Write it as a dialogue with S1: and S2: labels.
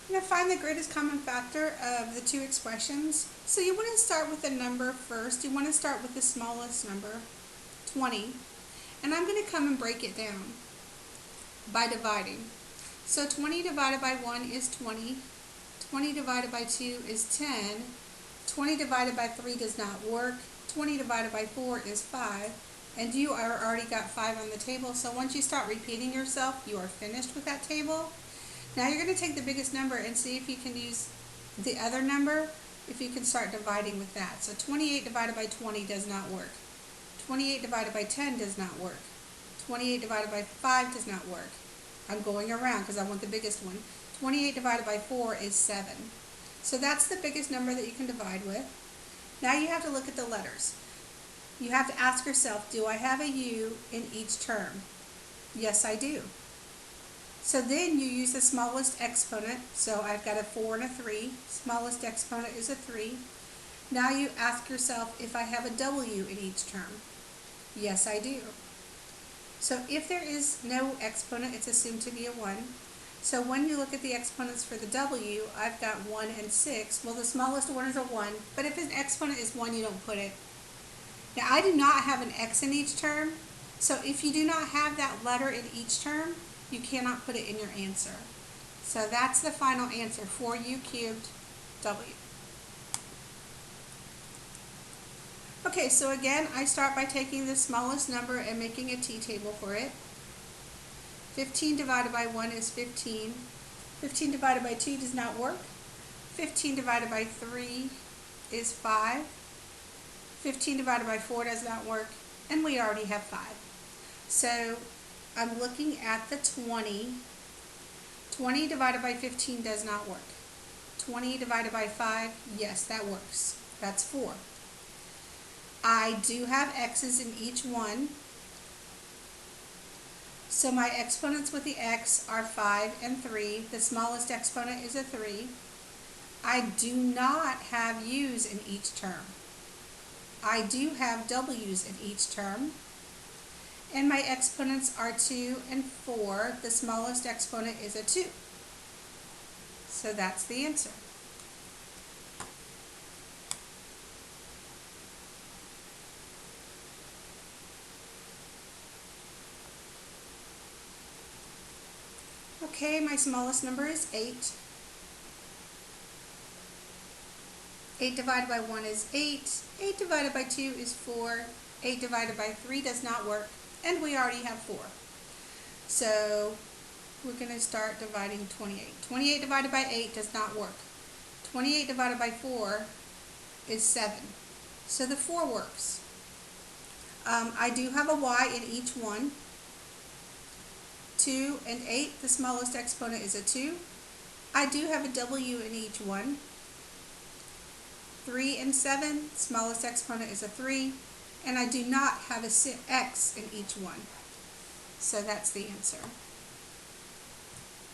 S1: You're going to find the greatest common factor of the two expressions. So you want to start with the number first. You want to start with the smallest number, 20. And I'm going to come and break it down by dividing. So 20 divided by 1 is 20. 20 divided by 2 is 10. 20 divided by 3 does not work. 20 divided by 4 is 5. And you are already got 5 on the table. So once you start repeating yourself, you are finished with that table. Now you're going to take the biggest number and see if you can use the other number, if you can start dividing with that. So 28 divided by 20 does not work. 28 divided by 10 does not work. 28 divided by 5 does not work. I'm going around because I want the biggest one. 28 divided by 4 is 7. So that's the biggest number that you can divide with. Now you have to look at the letters. You have to ask yourself, do I have a U in each term? Yes, I do. So then you use the smallest exponent. So I've got a 4 and a 3. Smallest exponent is a 3. Now you ask yourself if I have a W in each term. Yes, I do. So if there is no exponent, it's assumed to be a 1. So when you look at the exponents for the W, I've got 1 and 6. Well, the smallest one is a 1, but if an exponent is 1, you don't put it. Now, I do not have an X in each term, so if you do not have that letter in each term, you cannot put it in your answer. So that's the final answer, 4U cubed W. Okay, so again, I start by taking the smallest number and making a t-table for it. 15 divided by 1 is 15. 15 divided by 2 does not work. 15 divided by 3 is 5. 15 divided by 4 does not work, and we already have 5. So I'm looking at the 20. 20 divided by 15 does not work. 20 divided by 5, yes, that works. That's 4. I do have X's in each one. So my exponents with the X are 5 and 3. The smallest exponent is a 3. I do not have U's in each term. I do have W's in each term. And my exponents are 2 and 4. The smallest exponent is a 2. So that's the answer. Okay, my smallest number is 8. 8 divided by 1 is 8. 8 divided by 2 is 4. 8 divided by 3 does not work. And we already have 4. So we're going to start dividing 28. 28 divided by 8 does not work. 28 divided by 4 is 7. So the 4 works. I do have a Y in each one. 2 and 8, the smallest exponent is a 2. I do have a W in each one. 3 and 7, smallest exponent is a 3. And I do not have a X in each one. So that's the answer.